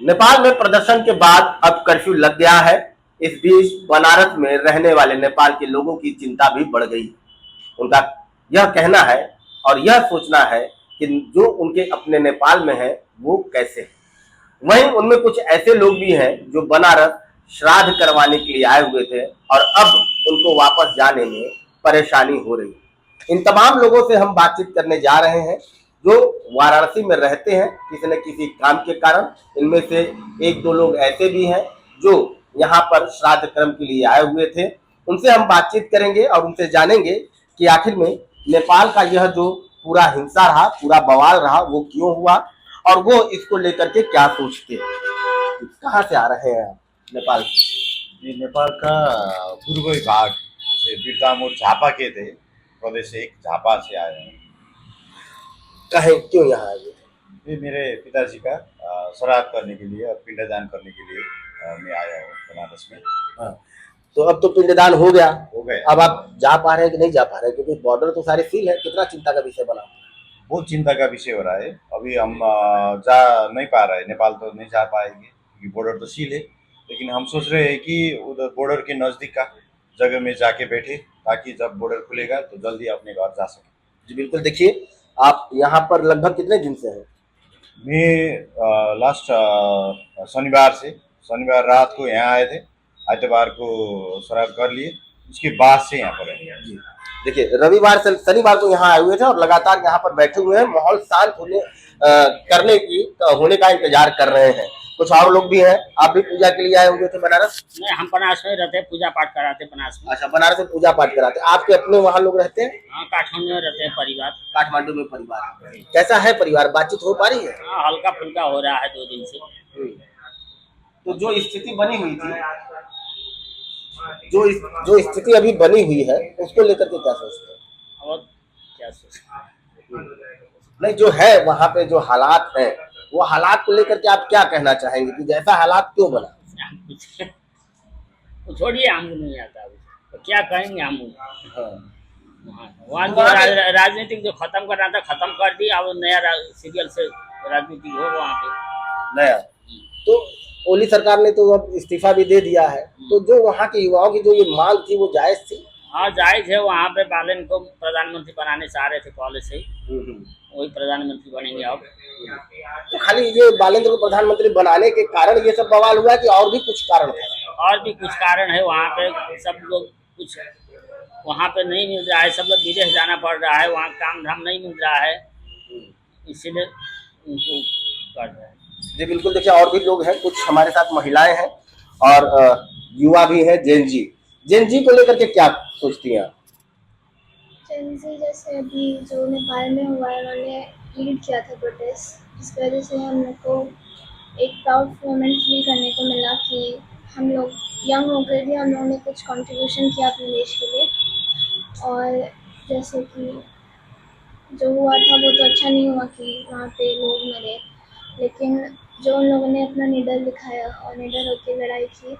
नेपाल में प्रदर्शन के बाद अब कर्फ्यू लग गया है। इस बीच बनारस में रहने वाले नेपाल के लोगों की चिंता भी बढ़ गई। उनका यह कहना है और यह सोचना है कि जो उनके अपने नेपाल में है वो कैसे है। वहीं उनमें कुछ ऐसे लोग भी हैं जो बनारस श्राद्ध करवाने के लिए आए हुए थे और अब उनको वापस जाने में परेशानी हो रही है। इन तमाम लोगों से हम बातचीत करने जा रहे हैं जो वाराणसी में रहते हैं किसी न किसी काम के कारण। इनमें से एक दो लोग ऐसे भी हैं जो यहाँ पर श्राद्ध कर्म के लिए आए हुए थे। उनसे हम बातचीत करेंगे और उनसे जानेंगे कि आखिर में नेपाल का यह जो पूरा हिंसा रहा, पूरा बवाल रहा, वो क्यों हुआ और वो इसको लेकर के क्या सोचते हैं। कहाँ से आ रहे हैं आप नेपाल? ये नेपाल का पूर्वी भाग जैसे बिरतामोर झापा के थे, प्रदेश एक झापा से आए हैं। कहे क्यों यहाँ आए? ये मेरे पिताजी का श्राद्ध करने के लिए और पिंडदान करने के लिए मैं आया हूँ बनारस में। हाँ, तो अब तो पिंडदान हो गया। गया। अब आप जा पा रहे हैं कि नहीं जा पा रहे हैं, क्योंकि बॉर्डर तो सारे सील है। कितना चिंता का विषय बना? बहुत चिंता का विषय हो रहा है। अभी हम जा नहीं पा रहे हैं, नेपाल तो नहीं जा पाएंगे क्योंकि बॉर्डर तो सील है। लेकिन हम सोच रहे हैं कि उधर बॉर्डर के नज़दीक का जगह में जाके बैठे ताकि जब बॉर्डर खुलेगा तो जल्दी अपने घर जा सके। जी बिल्कुल। देखिए, आप यहाँ पर लगभग कितने दिन से हैं? मैं लास्ट शनिवार रात को यहाँ आए थे, आइतवार को श्राद्ध कर लिए, उसके बाद से यहाँ पर आए। जी देखिए, रविवार से शनिवार को यहाँ आए हुए थे और लगातार यहाँ पर बैठे हुए हैं। माहौल शांत होने का इंतजार कर रहे हैं। कुछ और लोग भी हैं। आप भी पूजा के लिए आए हुए थे बनारस? नहीं, हम बनारस में रहते हैं, पूजा पाठ कराते बनारस में। अच्छा, बनारस में पूजा पाठ कराते। आपके अपने वहाँ लोग रहते हैं? हाँ, काठमांडू में रहते हैं परिवार। काठमांडू में परिवार कैसा है? परिवार बातचीत हो पा रही है? हाँ, हल्का फुल्का हो रहा है 2 दिन से। तो जो स्थिति बनी हुई थी, जो स्थिति अभी बनी हुई है, उसको लेकर के क्या सोचते हैं? और क्या सोचते? नहीं, जो है वहाँ पे जो हालात है, वो हालात को लेकर के आप क्या कहना चाहेंगे कि जैसा हालात क्यों बना? तो छोड़िए, हमको नहीं आता तो क्या कहेंगे हम। वहाँ तो राजनीतिक जो खत्म करना था खत्म कर दिया। अब नया सीरियल से राजनीति हो वहाँ पे नया। तो ओली सरकार ने तो अब इस्तीफा भी दे दिया है। तो जो वहाँ के युवाओं की जो ये मांग थी वो जायज थी? हाँ, जायज है। वहाँ पे बालन को प्रधानमंत्री बनाने से आ रहे थे पहले से ही, वही प्रधानमंत्री बनेंगे अब। तो खाली ये बालेंद्र को प्रधानमंत्री बनाने के कारण ये सब बवाल हुआ कि और भी कुछ कारण है? और भी कुछ कारण है। वहाँ पे सब लोग कुछ वहाँ पे नहीं मिल रहा है, सब लोग विदेश जाना पड़ रहा है, वहाँ काम धाम नहीं मिल रहा है, इसीलिए उनको कर रहे हैं। जी बिल्कुल। देखिए, और भी लोग हैं, कुछ हमारे साथ महिलाएं हैं और युवा भी है। जेन जी को लेकर के क्या सोचती हैं आप? जेन जी जैसे अभी जो नेपाल में हुआ है, उन्होंने लीड किया था प्रोटेस्ट, जिसकी वजह से हम लोग को एक प्राउड मोमेंट फील करने को मिला कि हम लोग यंग होकर भी हम लोगों ने कुछ कंट्रीब्यूशन किया अपने देश के लिए। और जैसे कि जो हुआ था वो तो अच्छा नहीं हुआ कि वहाँ पे लोग मरे, लेकिन जो उन लोगों ने अपना निडर दिखाया और निडर होकर लड़ाई की,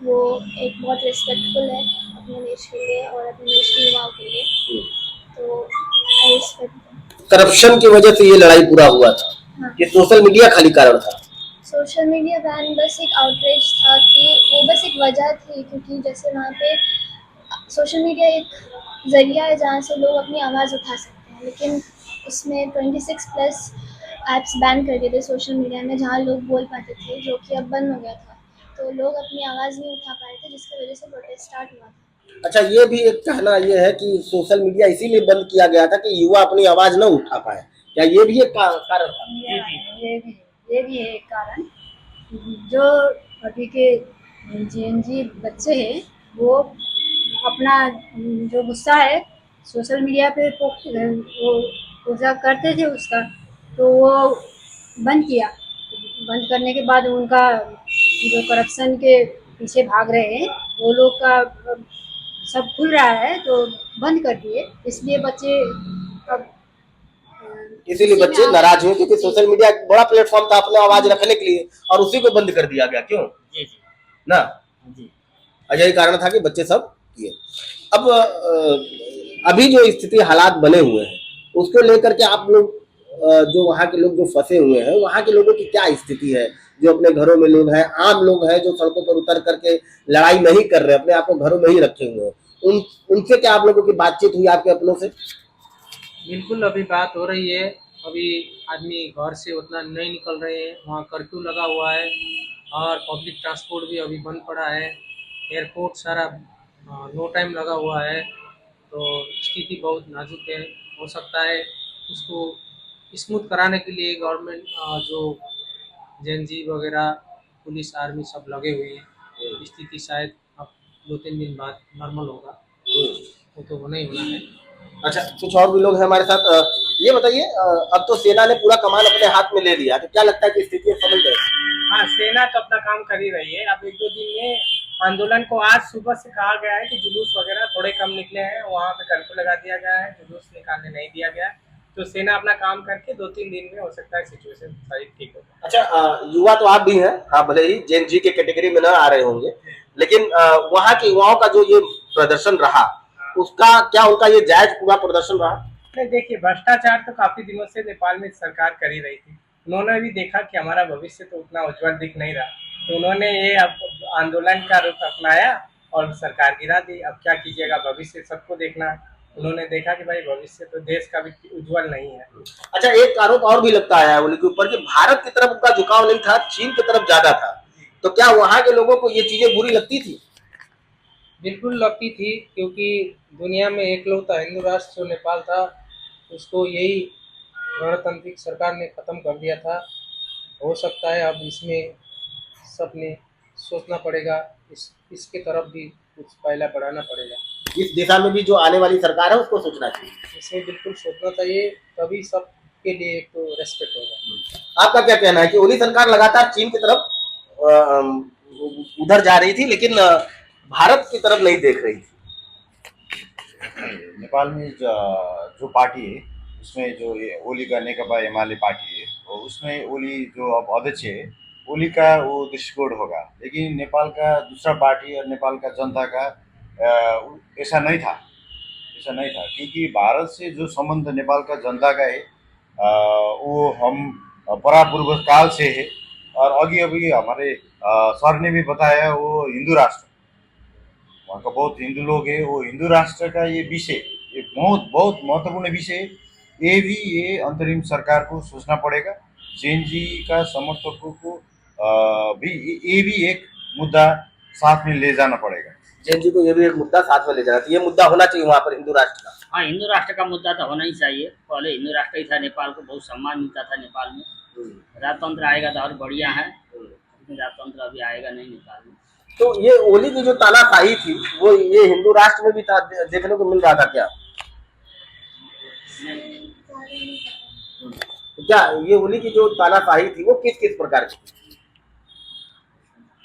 वो एक बहुत रिस्पेक्टफुल है अपने देश के लिए और अपने देश के युवाओं के लिए। तो आई रिस्पेक्ट। करप्शन की वजह से ये लड़ाई पूरा हुआ था? हाँ, ये सोशल मीडिया खाली कारण था? सोशल मीडिया बैन बस एक आउटरीच था कि वो बस एक वजह थी, क्योंकि जैसे वहाँ पे सोशल मीडिया एक ज़रिया है जहाँ से लोग अपनी आवाज़ उठा सकते हैं, लेकिन उसमें 26+ ऐप्स बैन कर दिए थे सोशल मीडिया में जहाँ लोग बोल पाते थे, जो कि अब बंद हो गया था। तो लोग अपनी आवाज़ नहीं उठा पाए थे, जिसकी वजह से प्रोटेस्ट स्टार्ट हुआ था। अच्छा, ये भी एक कहना ये है कि सोशल मीडिया इसीलिए बंद किया गया था कि युवा अपनी आवाज न उठा पाए। क्या ये भी एक कारण था? ये भी है एक कारण। जो अभी के जेएनजी बच्चे हैं वो अपना जो गुस्सा है सोशल मीडिया पे वो पूजा करते थे उसका, तो वो बंद किया। बंद करने के बाद उनका जो करप्शन के पीछे भाग रहे हैं वो लोग का सब खुल रहा है तो बंद कर दिए। इसलिए बच्चे अब इसीलिए बच्चे नाराज हुए क्योंकि सोशल मीडिया एक बड़ा प्लेटफॉर्म था अपने आवाज रखने के लिए और उसी को बंद कर दिया गया। क्यों जी जी ना? जी, यही कारण था कि बच्चे सब किए। अब अभी जो स्थिति हालात बने हुए हैं उसको लेकर के आप लोग जो वहाँ के लोग जो फंसे हुए हैं वहाँ के लोगों की क्या स्थिति है? जो अपने घरों में लोग हैं, आम लोग हैं जो सड़कों पर उतर करके लड़ाई नहीं कर रहे, अपने आप को घरों में ही रखे हुए हैं, उनसे क्या आप लोगों की बातचीत हुई, आपके अपनों से? बिल्कुल अभी बात हो रही है। अभी आदमी घर से उतना नहीं निकल रहे हैं, वहाँ कर्फ्यू लगा हुआ है और पब्लिक ट्रांसपोर्ट भी अभी बंद पड़ा है। एयरपोर्ट सारा नो टाइम लगा हुआ है, तो स्थिति बहुत नाजुक है। हो सकता है उसको स्मूथ कराने के लिए गवर्नमेंट जो जेएनजी वगैरह पुलिस आर्मी सब लगे हुए हैं। स्थिति शायद अब 2-3 दिन बाद नॉर्मल होगा, वो तो होना ही होना है। अच्छा, कुछ और भी लोग हैं हमारे साथ। ये बताइए, अब तो सेना ने पूरा कमान अपने हाथ में ले लिया, तो क्या लगता है कि स्थिति अब समझ गए? हाँ, सेना तो अपना काम कर ही रही है। अब 1-2 दिन में आंदोलन को आज सुबह से कहा गया है कि जुलूस वगैरह थोड़े कम निकले हैं, वहाँ पे कर्फ्यू लगा दिया गया है, जुलूस निकालने नहीं दिया गया है। तो सेना अपना काम करके 2-3 दिन में हो सकता है सिचुएशन सारी ठीक हो जाए। अच्छा, युवा तो आप भी हैं, हाँ, भले ही जेन जी के कैटेगरी में न आ रहे होंगे, लेकिन वहाँ के युवाओं का जो ये प्रदर्शन रहा, उसका क्या, उनका ये जायज पूरा प्रदर्शन रहा? नहीं, देखिए, भ्रष्टाचार तो काफी दिनों से नेपाल में सरकार कर ही रही थी। उन्होंने भी देखा कि हमारा भविष्य तो उतना उज्जवल दिख नहीं रहा, तो उन्होंने ये अब आंदोलन का रुख अपनाया और सरकार गिरा दी। अब क्या कीजिएगा, भविष्य सबको देखना है। उन्होंने देखा कि भाई भविष्य तो देश का भी उज्जवल नहीं है। अच्छा, एक आरोप और भी लगता है उनके ऊपर कि भारत की तरफ उनका झुकाव नहीं था, चीन की तरफ ज्यादा था। तो क्या वहाँ के लोगों को ये चीजें बुरी लगती थी? बिल्कुल लगती थी, क्योंकि दुनिया में एकलौता हिंदू राष्ट्र जो नेपाल था, उसको यही गणतांत्रिक सरकार ने ख़त्म कर दिया था। हो सकता है अब इसमें सबने सोचना पड़ेगा, इसके तरफ भी कुछ पहला बढ़ाना पड़ेगा। इस दिशा में भी जो आने वाली सरकार है उसको सोचना चाहिए। इसे बिल्कुल सोचना चाहिए, तभी सब के लिए एक तो रेस्पेक्ट होगा। आपका क्या कहना है कि ओली सरकार लगातार चीन की तरफ उधर जा रही थी, लेकिन भारत की तरफ नहीं देख रही थी? नेपाल में जो पार्टी है, उसमें जो ये ओली का नेकपा एमाले पार्टी है, और उसमें ओली जो अब अध्यक्ष है, ओली का वो दृष्टिकोण होगा। लेकिन नेपाल का दूसरा पार्टी और नेपाल का जनता का ऐसा नहीं था, क्योंकि भारत से जो संबंध नेपाल का जनता का है, वो हम परापूर्व काल से है। और अभी हमारे सर ने भी बताया, वो हिंदू राष्ट्र, वहाँ का बहुत हिंदू लोग है, वो हिंदू राष्ट्र का ये विषय, ये बहुत बहुत महत्वपूर्ण विषय है। ये अंतरिम सरकार को सोचना पड़ेगा। जेएनजी का समर्थकों को भी ये भी एक मुद्दा साथ में ले जाना पड़ेगा। जेएनजी को ये भी एक मुद्दा साथ में ले जाना चाहिए, मुद्दा होना चाहिए वहाँ पर हिंदू राष्ट्र का। हाँ, हिंदू राष्ट्र का मुद्दा तो होना ही चाहिए। पहले हिंदू राष्ट्र ही था, नेपाल को बहुत सम्मान मिलता था नेपाल में। राजतंत्र आएगा तो और बढ़िया है, लेकिन राजतंत्र अभी आएगा नहीं नेपाल में। तो ये ओली की जो तानाशाही थी, वो ये हिंदू राष्ट्र में भी था, देखने को मिल रहा था क्या? क्या ये ओली की जो तानाशाही थी वो किस किस प्रकार की थी?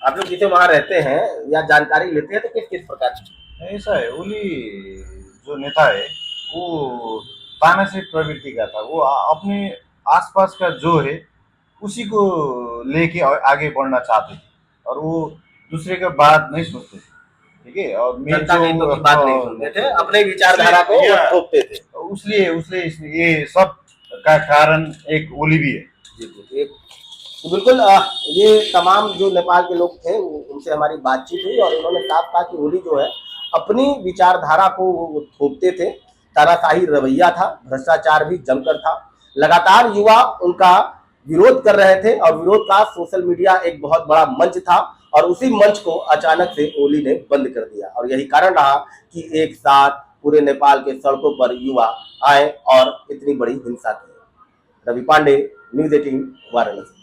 आप लोग जिसे वहां रहते हैं या जानकारी लेते हैं, तो किस किस प्रकार की? ऐसा है, ओली जो नेता है वो तानाशाही प्रवृत्ति का था। वो अपने आसपास का जो है उसी को लेके आगे बढ़ना चाहते थे, और वो दूसरे का बात नहीं सोचते थे, ठीक है। और जनता की तो बात नहीं सुनते थे, अपने विचारधारा को थोपते थे। उसलिए ये सब का कारण एक ओली भी है। तो बिल्कुल, ये तमाम जो नेपाल के लोग थे उनसे हमारी बातचीत हुई, और उन्होंने साफ कहा कि ओली जो है अपनी विचारधारा को वो थोपते थे, तानाशाही रवैया था, भ्रष्टाचार भी जमकर था। लगातार युवा उनका विरोध कर रहे थे, और विरोध का सोशल मीडिया एक बहुत बड़ा मंच था, और उसी मंच को अचानक से ओली ने बंद कर दिया। और यही कारण रहा कि एक साथ पूरे नेपाल के सड़कों पर युवा आए और इतनी बड़ी हिंसा की। रवि पांडे, न्यूज़ 18, वाराणसी।